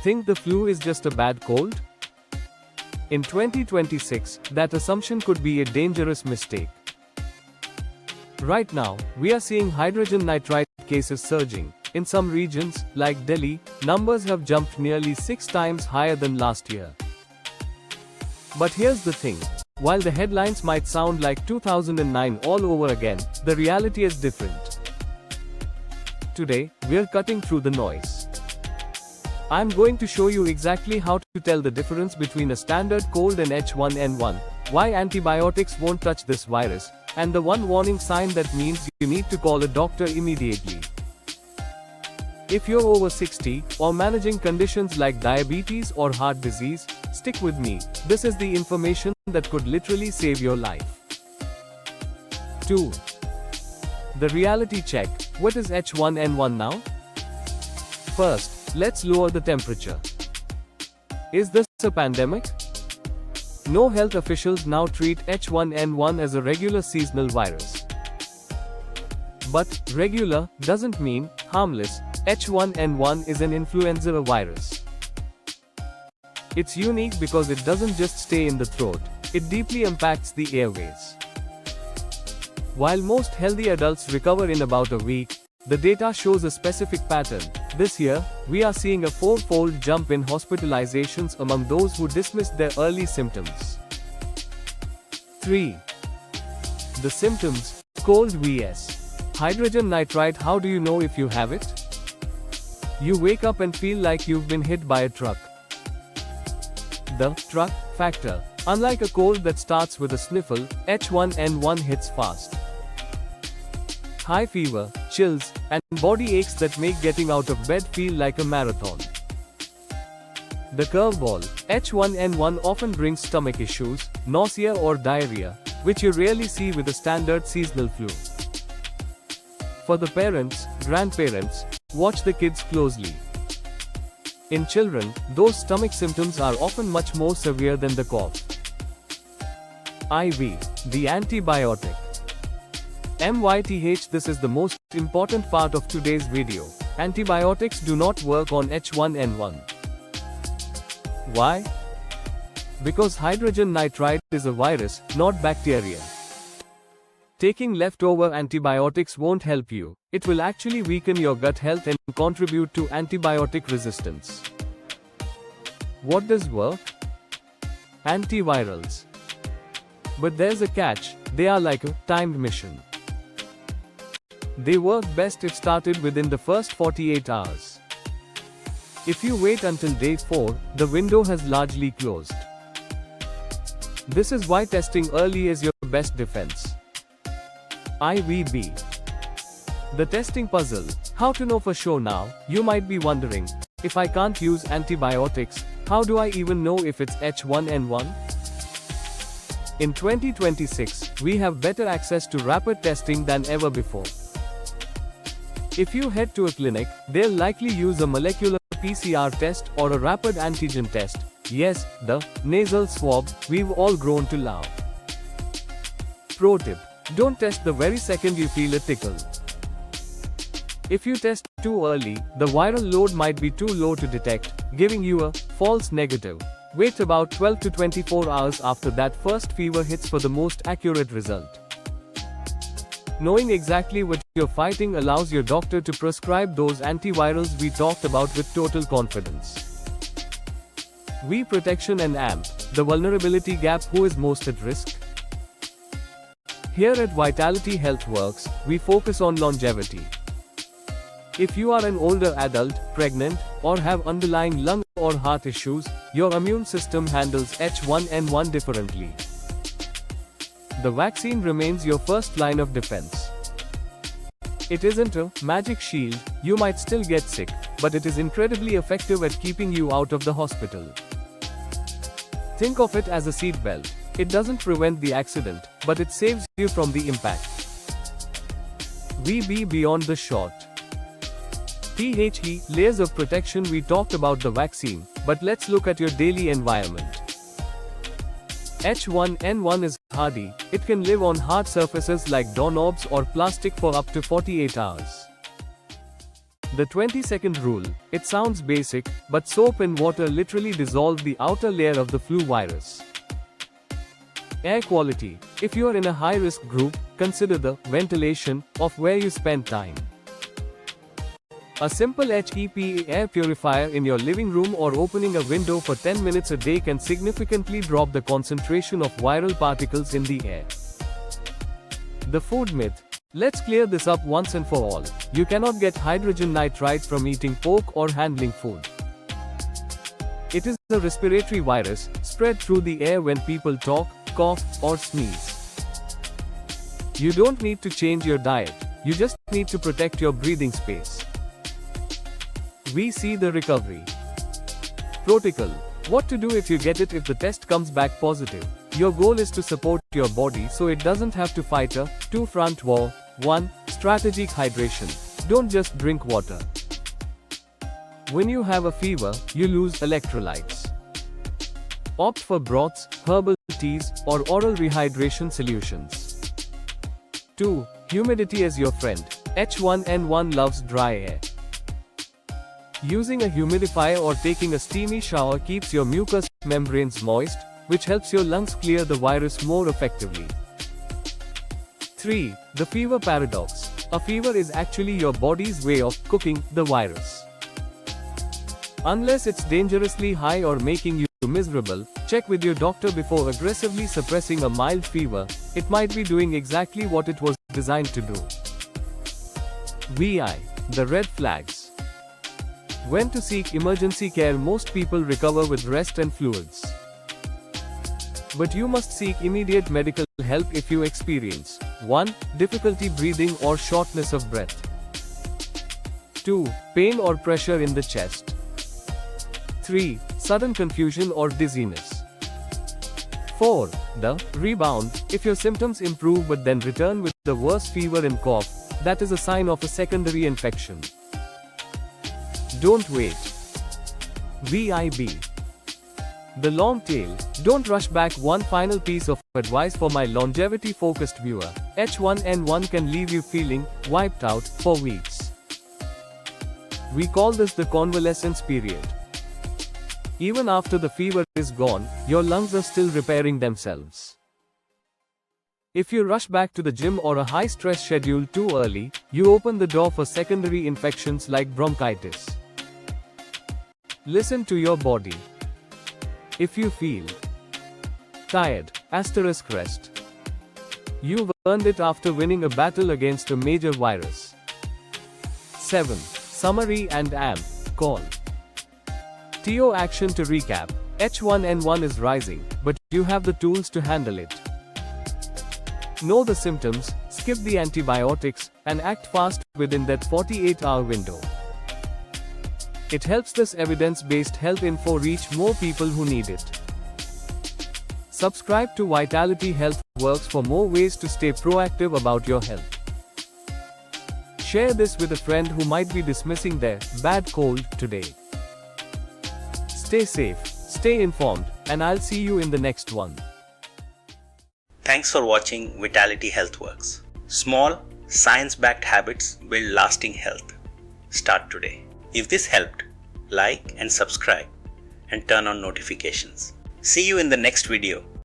Think the flu is just a bad cold? In 2026, that assumption could be a dangerous mistake. Right now, we are seeing hydrogen nitride cases surging. In some regions, like Delhi, numbers have jumped nearly 6 times higher than last year. But here's the thing. While the headlines might sound like 2009 all over again, the reality is different. Today, we're cutting through the noise. I'm going to show you exactly how to tell the difference between a standard cold and H1N1, why antibiotics won't touch this virus, and the one warning sign that means you need to call a doctor immediately. If you're over 60, or managing conditions like diabetes or heart disease, stick with me. This is the information that could literally save your life. 2. The reality check. What is H1N1 now? First, let's lower the temperature. Is this a pandemic? No, health officials now treat H1N1 as a regular seasonal virus. But regular doesn't mean harmless. H1N1 is an influenza virus. It's unique because it doesn't just stay in the throat, it deeply impacts the airways. While most healthy adults recover in about a week, the data shows a specific pattern. This year, we are seeing a 4-fold jump in hospitalizations among those who dismissed their early symptoms. 3. The symptoms: cold vs. hydrogen nitride. How do you know if you have it? You wake up and feel like you've been hit by a truck. The truck factor. Unlike a cold that starts with a sniffle, H1N1 hits fast. High fever, chills, and body aches that make getting out of bed feel like a marathon. The curveball: H1N1 often brings stomach issues, nausea or diarrhea, which you rarely see with a standard seasonal flu. For the parents, grandparents, watch the kids closely. In children, those stomach symptoms are often much more severe than the cough. IV, the antibiotic. MYTH. This is the most important part of today's video. Antibiotics do not work on H1N1. Why? Because hydrogen nitride is a virus, not bacteria. Taking leftover antibiotics won't help you. It will actually weaken your gut health and contribute to antibiotic resistance. What does work? Antivirals. But there's a catch: they are like a timed mission. They work best if started within the first 48 hours. If you wait until day 4, the window has largely closed. This is why testing early is your best defense. IVB. The testing puzzle. How to know for sure now? You might be wondering, if I can't use antibiotics, how do I even know if it's H1N1? In 2026, we have better access to rapid testing than ever before. If you head to a clinic, they'll likely use a molecular PCR test or a rapid antigen test. Yes, the nasal swab we've all grown to love. Pro tip: don't test the very second you feel a tickle. If you test too early, the viral load might be too low to detect, giving you a false negative. Wait about 12 to 24 hours after that first fever hits for the most accurate result. Knowing exactly what you're fighting allows your doctor to prescribe those antivirals we talked about with total confidence. V protection and AMP, the vulnerability gap. Who is most at risk? Here at Vitality Health Works, we focus on longevity. If you are an older adult, pregnant, or have underlying lung or heart issues, your immune system handles H1N1 differently. The vaccine remains your first line of defense. It isn't a magic shield. You might still get sick, but it is incredibly effective at keeping you out of the hospital. Think of it as a seatbelt. It doesn't prevent the accident, but it saves you from the impact. VB beyond the shot. THE, layers of protection. We talked about the vaccine, but let's look at your daily environment. H1N1 is hardy. It can live on hard surfaces like doorknobs or plastic for up to 48 hours. The 20-second rule. It sounds basic, but soap and water literally dissolve the outer layer of the flu virus. Air quality. If you are in a high-risk group, consider the ventilation of where you spend time. A simple HEPA air purifier in your living room or opening a window for 10 minutes a day can significantly drop the concentration of viral particles in the air. The food myth. Let's clear this up once and for all. You cannot get hydrogen nitride from eating pork or handling food. It is a respiratory virus, spread through the air when people talk, cough, or sneeze. You don't need to change your diet, you just need to protect your breathing space. We see the recovery. Protocol. What to do if you get it if the test comes back positive. Your goal is to support your body so it doesn't have to fight a two-front war. 1. Strategic hydration. Don't just drink water. When you have a fever, you lose electrolytes. Opt for broths, herbal teas, or oral rehydration solutions. 2. Humidity as your friend. H1N1 loves dry air. Using a humidifier or taking a steamy shower keeps your mucous membranes moist, which helps your lungs clear the virus more effectively. 3. The fever paradox. A fever is actually your body's way of cooking the virus. Unless it's dangerously high or making you miserable, check with your doctor before aggressively suppressing a mild fever. It might be doing exactly what it was designed to do. VI. The red flags. When to seek emergency care. Most people recover with rest and fluids. But you must seek immediate medical help if you experience 1. Difficulty breathing or shortness of breath. 2. Pain or pressure in the chest. 3. Sudden confusion or dizziness. 4. The rebound. If your symptoms improve but then return with the worse fever and cough, that is a sign of a secondary infection. Don't wait. VIB. The long tail. Don't rush back. One final piece of advice for my longevity-focused viewer. H1N1 can leave you feeling wiped out for weeks. We call this the convalescence period. Even after the fever is gone, your lungs are still repairing themselves. If you rush back to the gym or a high-stress schedule too early, you open the door for secondary infections like bronchitis. Listen to your body. If you feel tired, *rest. You've earned it after winning a battle against a major virus. 7. Summary and AMP. Call. TO action. To recap, H1N1 is rising, but you have the tools to handle it. Know the symptoms, skip the antibiotics, and act fast within that 48-hour window. It helps this evidence-based health info reach more people who need it. Subscribe to Vitality Health Works for more ways to stay proactive about your health. Share this with a friend who might be dismissing their bad cold today. Stay safe, stay informed, and I'll see you in the next one. Thanks for watching Vitality Health Works. Small, science-backed habits build lasting health. Start today. If this helped, like and subscribe and turn on notifications. See you in the next video.